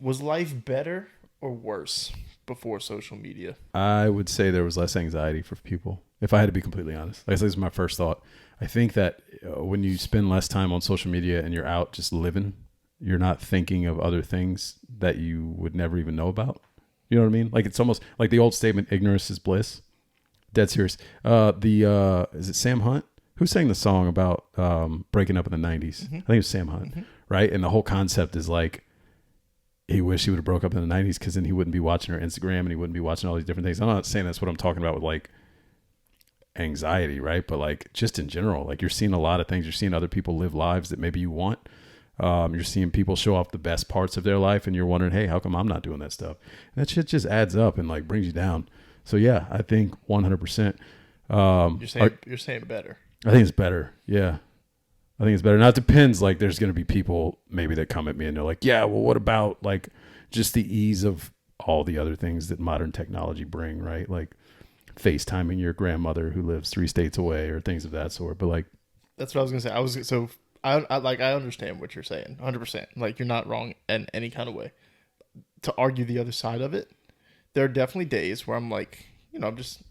Was life better or worse before social media? I would say there was less anxiety for people, if I had to be completely honest. Like, this is my first thought. I think that when you spend less time on social media and you're out just living, you're not thinking of other things that you would never even know about. You know what I mean? Like, it's almost like the old statement, ignorance is bliss. Dead serious. Is it Sam Hunt? Who sang the song about breaking up in the 90s? Mm-hmm. I think it was Sam Hunt, right? And the whole concept is like, he wished he would have broke up in the 90s because then he wouldn't be watching her Instagram and he wouldn't be watching all these different things. I'm not saying that's what I'm talking about with like anxiety, right? But like just in general, like you're seeing a lot of things. You're seeing other people live lives that maybe you want. You're seeing people show off the best parts of their life and you're wondering, hey, how come I'm not doing that stuff? And that shit just adds up and like brings you down. So yeah, I think 100%. You're saying better. I think it's better. Yeah. I think it's better. Now it depends. Like there's going to be people maybe that come at me and they're like, yeah, well, what about like just the ease of all the other things that modern technology bring, right? Like FaceTiming your grandmother who lives 3 states away or things of that sort. But like, that's what I was going to say. I understand what you're saying 100%. Like you're not wrong in any kind of way. To argue the other side of it, there are definitely days where I'm like, I'm just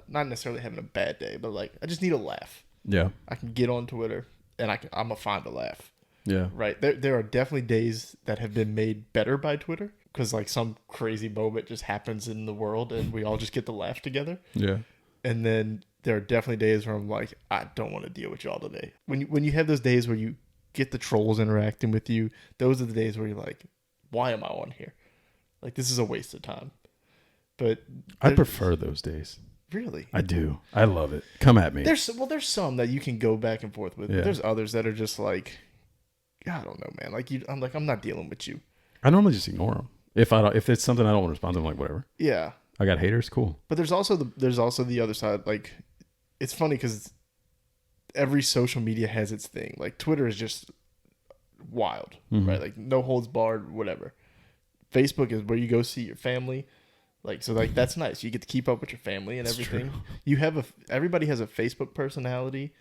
not necessarily having a bad day, but like I just need a laugh. yeah. I can get on Twitter and I'm gonna find a laugh. Yeah. Right. There are definitely days that have been made better by Twitter because like some crazy moment just happens in the world and we all just get to laugh together. Yeah. And then there are definitely days where I'm like, I don't want to deal with y'all today. When you have those days where you get the trolls interacting with you, those are the days where you're like, why am I on here? Like this is a waste of time. But I prefer those days. Really? I do. I love it. Come at me. There's some that you can go back and forth with. Yeah. But there's others that are just like, I don't know, man. Like I'm not dealing with you. I normally just ignore them. If it's something I don't want to respond to, I'm like, whatever. Yeah. I got haters. Cool. But there's also the other side. Like, it's funny because every social media has its thing. Like Twitter is just wild, right? Like no holds barred, whatever. Facebook is where you go see your family. Like, so like that's nice. You get to keep up with your family and everything. True. Everybody has a Facebook personality,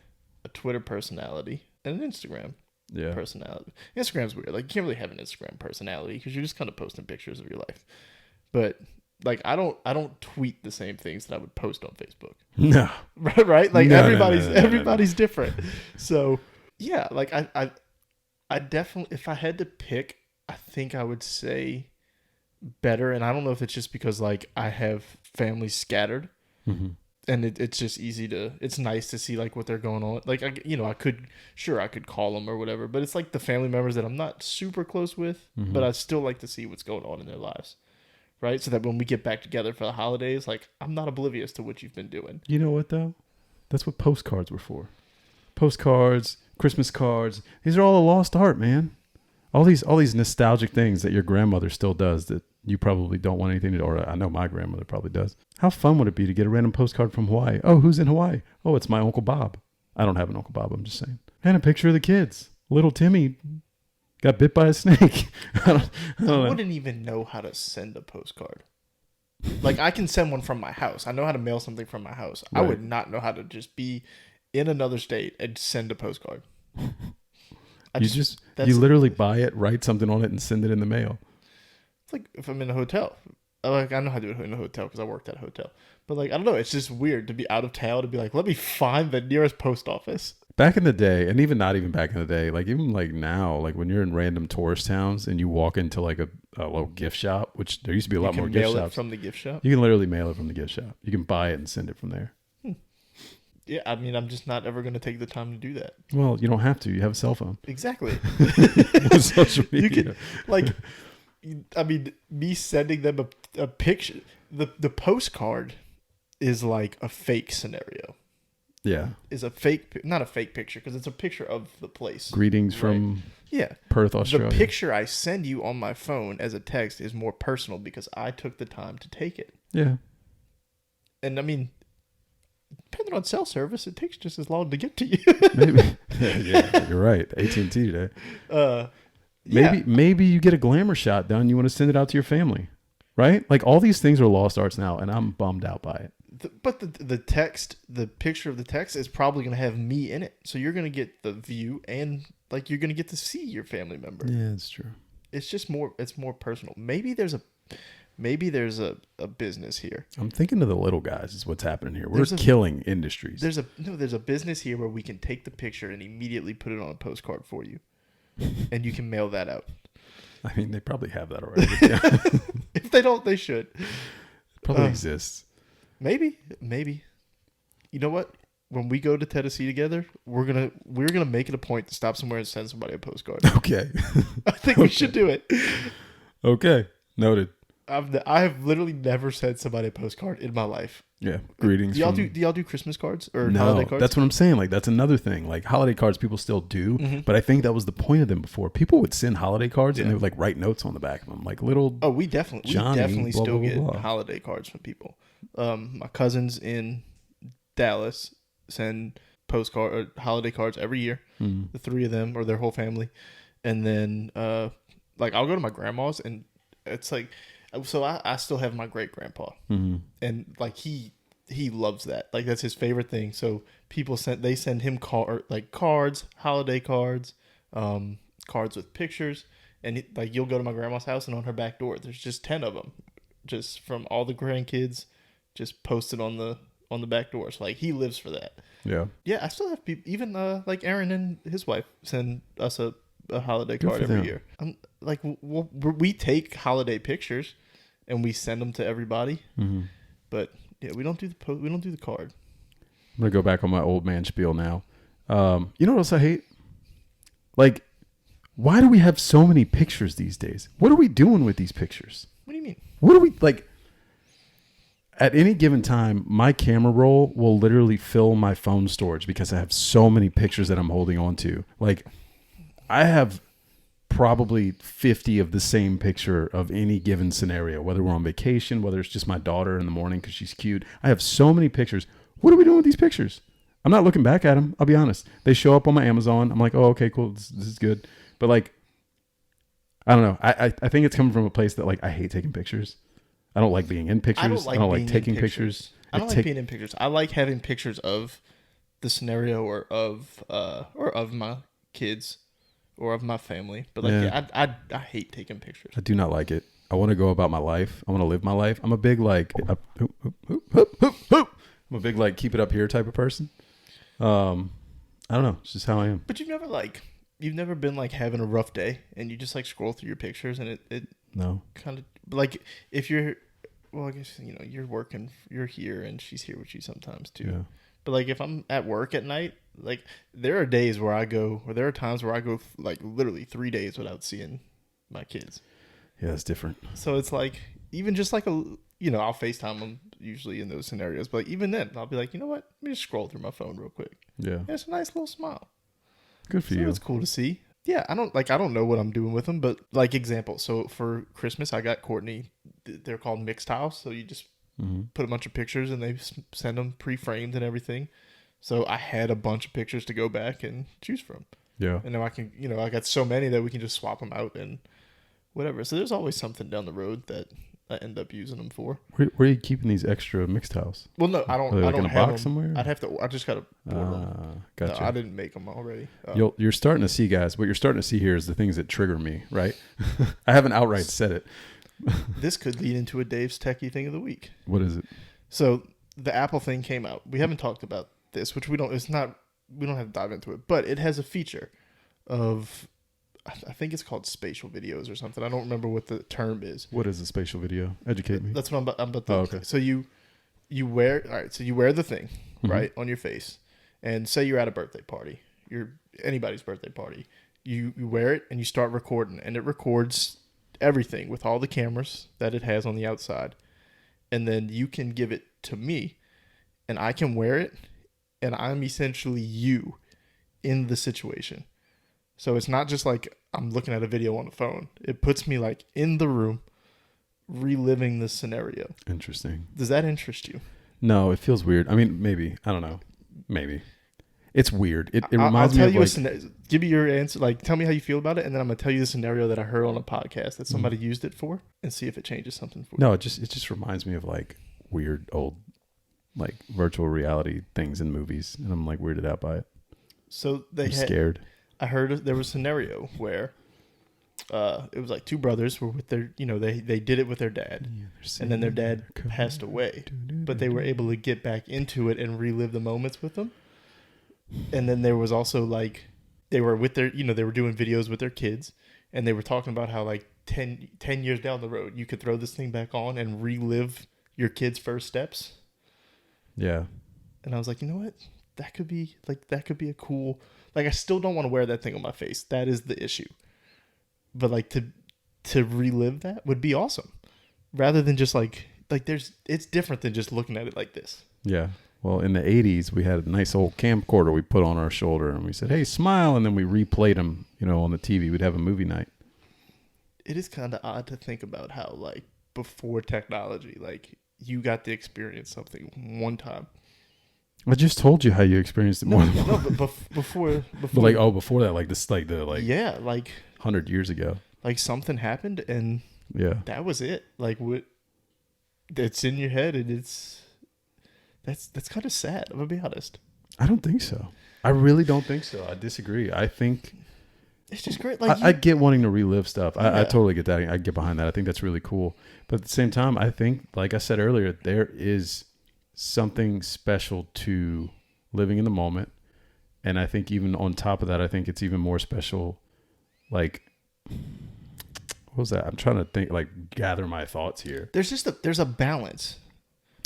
a Twitter personality, and an Instagram personality. Instagram's weird. Like you can't really have an Instagram personality because you're just kind of posting pictures of your life. But like I don't tweet the same things that I would post on Facebook. No. Right? Like No, everybody's different. So yeah, like I definitely, if I had to pick, I think I would say better. And I don't know if it's just because like I have family scattered and it's just it's nice to see like what they're going on. Like, I could call them or whatever, but it's like the family members that I'm not super close with, but I still like to see what's going on in their lives. Right. So that when we get back together for the holidays, like I'm not oblivious to what you've been doing. You know what though? That's what postcards were for. Postcards, Christmas cards. These are all a lost art, man. All these nostalgic things that your grandmother still does that you probably don't want anything to do, or I know my grandmother probably does. How fun would it be to get a random postcard from Hawaii? Oh, who's in Hawaii? Oh, it's my Uncle Bob. I don't have an Uncle Bob, I'm just saying. And a picture of the kids. Little Timmy got bit by a snake. I wouldn't even know how to send a postcard. Like I can send one from my house. I know how to mail something from my house. Right. I would not know how to just be in another state and send a postcard. You literally buy it, write something on it, and send it in the mail. It's like if I'm in a hotel. Like I know how to do it in a hotel because I worked at a hotel. But like I don't know, it's just weird to be out of town to be like, let me find the nearest post office. Back in the day, and even not even back in the day, like even like now, like when you're in random tourist towns and you walk into like a little gift shop, which there used to be a lot more gift shops. You can mail it from the gift shop? You can literally mail it from the gift shop. You can buy it and send it from there. Yeah, I mean, I'm just not ever going to take the time to do that. Well, you don't have to. You have a cell phone. Exactly. With social media. You can, like, I mean, me sending them a picture, the postcard is like a fake scenario. Yeah. Is a fake, not a fake picture, because it's a picture of the place. Greetings from Perth, Australia. The picture I send you on my phone as a text is more personal because I took the time to take it. Yeah. And I mean, depending on cell service, it takes just as long to get to you. Maybe. Yeah, you're right. AT&T today. Maybe you get a glamour shot done. You want to send it out to your family, right? Like all these things are lost arts now, and I'm bummed out by it. But the text, the picture of the text is probably going to have me in it. So you're going to get the view and like you're going to get to see your family member. Yeah, that's true. it's just more. It's more personal. Maybe there's a business here. I'm thinking of the little guys is what's happening here. We're There's a- killing industries. There's a business here where we can take the picture and immediately put it on a postcard for you, and you can mail that out. I mean, they probably have that already. But yeah, If they don't, they should. it probably exists. Maybe. You know what? When we go to Tennessee together, we're gonna make it a point to stop somewhere and send somebody a postcard. Okay. I think we should do it. Okay. Noted. I have literally never sent somebody a postcard in my life. Yeah. Greetings. Do y'all do Christmas cards or No, holiday cards? that's what I'm saying. Like, that's another thing. Like, holiday cards, people still do, Mm-hmm. but I think that was the point of them before. People would send holiday cards and Yeah. they would like write notes on the back of them, like little. Oh, we definitely Johnny, blah, still blah, get blah, blah. holiday cards from people. My cousins in Dallas send postcard or holiday cards every year. Mm. The three of them or their whole family, and then like I'll go to my grandma's and it's like, so I still have my great grandpa, Mm-hmm. and like he loves that. Like that's his favorite thing. So people send him cards, holiday cards, cards with pictures, and like you'll go to my grandma's house and on her back door there's just 10 of them, just from all the grandkids, just posted on the back door. So like he lives for that. Yeah. Yeah, I still have people, even like Aaron and his wife send us a holiday Good card for every them. year. Like we take holiday pictures and we send them to everybody, Mm-hmm. but yeah, we don't do the card. I'm gonna go back on my old man spiel now. You know what else I hate? Like, why do we have so many pictures these days? What are we doing with these pictures? What do you mean? What are we like? At any given time, my camera roll will literally fill my phone storage because I have so many pictures that I'm holding on to. Like, I have probably 50 of the same picture of any given scenario, whether we're on vacation, whether it's just my daughter in the morning because she's cute. I have so many pictures. What are we doing with these pictures? I'm not looking back at them. I'll be honest. They show up on my Amazon. I'm like, oh, okay, cool. This is good. But like, I don't know. I think it's coming from a place that like, I hate taking pictures. I don't like being in pictures. I don't like taking pictures. I don't like being in pictures. I like having pictures of the scenario or of my kids or of my family. But like, Yeah. I hate taking pictures. I do not like it. I want to go about my life. I want to live my life. I'm a big like, I'm a big like keep it up here type of person. I don't know. It's just how I am. But you've never been like having a rough day and you just like scroll through your pictures and it No. kind of like if you're, well, I guess, you're working, you're here and she's here with you sometimes too. Yeah. But like if I'm at work at night, like there are times where I go like literally 3 days without seeing my kids. Yeah, it's different. So it's like, even just like I'll FaceTime them usually in those scenarios. But even then I'll be like, you know what? Let me just scroll through my phone real quick. Yeah. And it's a nice little smile. Good for So you. it's cool to see. Yeah, I don't know what I'm doing with them, but like example, so for Christmas I got Courtney, they're called mixed tiles, so you just Mm-hmm. put a bunch of pictures and they send them pre-framed and everything. So I had a bunch of pictures to go back and choose from. Yeah. And now I can, I got so many that we can just swap them out and whatever. So there's always something down the road that I end up using them for. Where are you keeping these extra mixed tiles? Well, no, I don't. Are they, like, I don't in a have box them. somewhere? I just gotta order them. Gotcha. No, I didn't make them already. You're starting to see, guys. What you're starting to see here is the things that trigger me, right? I haven't outright said it. This could lead into a Dave's Techie thing of the week. What is it? So the Apple thing came out. We haven't talked about this, which we don't have to dive into it, but it has a feature of, I think it's called spatial videos or something. I don't remember what the term is. What is a spatial video? Educate me. That's what I'm about to. Oh, okay. So you wear, all right. So you wear the thing, Mhm. right, on your face, and say you're at a birthday party, anybody's birthday party. You wear it and you start recording, and it records everything with all the cameras that it has on the outside. And then you can give it to me and I can wear it and I'm essentially you in the situation. So it's not just like I'm looking at a video on the phone. It puts me like in the room reliving the scenario. Interesting. Does that interest you? No, it feels weird. I mean, maybe. I don't know. Maybe. It's weird. It reminds me of like... give me your answer. Like, tell me how you feel about it, and then I'm gonna tell you the scenario that I heard on a podcast that somebody used it for, and see if it changes something for you. No, it just reminds me of like weird old like virtual reality things in movies, and I'm like weirded out by it. So I'm scared. I heard there was a scenario where It was like two brothers were with their, they did it with their dad, and then their dad passed away, but they were able to get back into it and relive the moments with them. And then there was also like they were with their, they were doing videos with their kids, and they were talking about how like 10 years down the road you could throw this thing back on and relive your kids' first steps. Yeah. And I was like, you know what? That could be a cool, like, I still don't want to wear that thing on my face. That is the issue. But like to relive that would be awesome, rather than just like it's different than just looking at it like this. Yeah. Well, in the 80s, we had a nice old camcorder we put on our shoulder, and we said, "Hey, smile," and then we replayed them, on the TV. We'd have a movie night. It is kind of odd to think about how, like, before technology, like, you got to experience something one time. I just told you how you experienced it more than once. No, but before. But like, before that, like this, like yeah, like 100 years ago, like something happened, and that was it. Like, what? It's in your head, and that's kind of sad. I'm gonna be honest. I don't think so. I really don't think so. I disagree. I think it's just great. Like, I get wanting to relive stuff. I totally get that. I get behind that. I think that's really cool. But at the same time, I think, like I said earlier, there is something special to living in the moment. And I think even on top of that, I think it's even more special. Like, what was that? I'm trying to think, like, gather my thoughts here. There's a balance.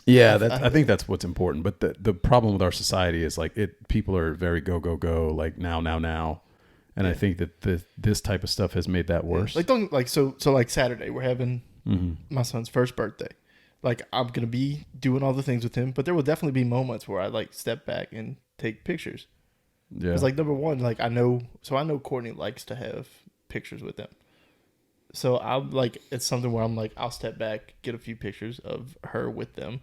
Yeah, I think that's what's important. But the problem with our society is, like, people are very go, like, now. And I think that this type of stuff has made that worse. Like, so like Saturday, we're having my son's first birthday. Like, I'm going to be doing all the things with him, but there will definitely be moments where I, like, step back and take pictures. Yeah. Because, like, number one, like, I know Courtney likes to have pictures with them. So I'm like, it's something where I'm like, I'll step back, get a few pictures of her with them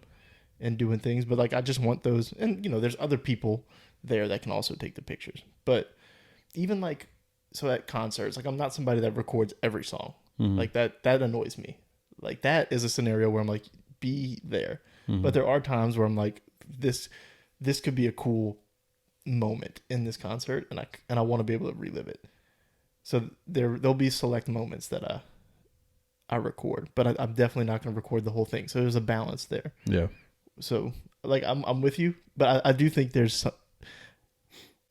and doing things. But, like, I just want those. And, there's other people there that can also take the pictures. But even, like, so at concerts, like, I'm not somebody that records every song. Like, that annoys me. Like, that is a scenario where I'm like, be there. But there are times where I'm like, this could be a cool moment in this concert, and I want to be able to relive it. So there'll be select moments that I record, but I'm definitely not going to record the whole thing. So there's a balance there. Yeah. So, like, I'm with you, but I do think there's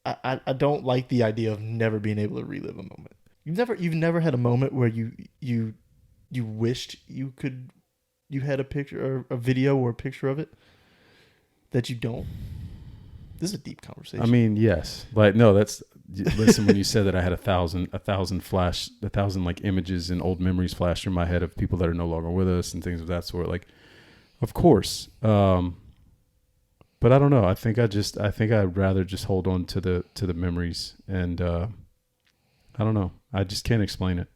I don't like the idea of never being able to relive a moment. You've never had a moment where you wished you had a picture or a video or a picture of it that you don't. This is a deep conversation. I mean, yes. Like, no, listen, when you said that I had a thousand like images and old memories flash through my head of people that are no longer with us and things of that sort. Like, of course. But I don't know. I think I'd rather just hold on to the memories, and I don't know. I just can't explain it.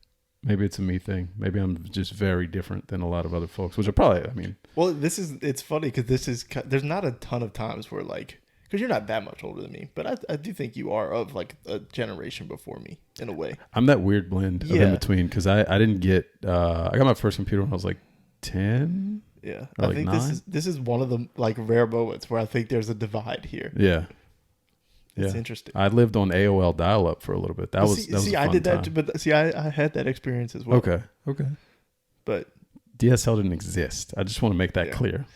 Maybe it's a me thing. Maybe I'm just very different than a lot of other folks, which are probably, I mean. Well, it's funny because there's not a ton of times where, like, because you're not that much older than me, but I do think you are of, like, a generation before me in a way. I'm that weird blend of in between because I didn't get, I got my first computer when I was like 10. Yeah. I think 9? This is one of the, like, rare moments where I think there's a divide here. Yeah. It's interesting. I lived on AOL dial-up for a little bit. That was a fun I did that time. too, but see, I had that experience as well. Okay. But DSL didn't exist. I just want to make that clear.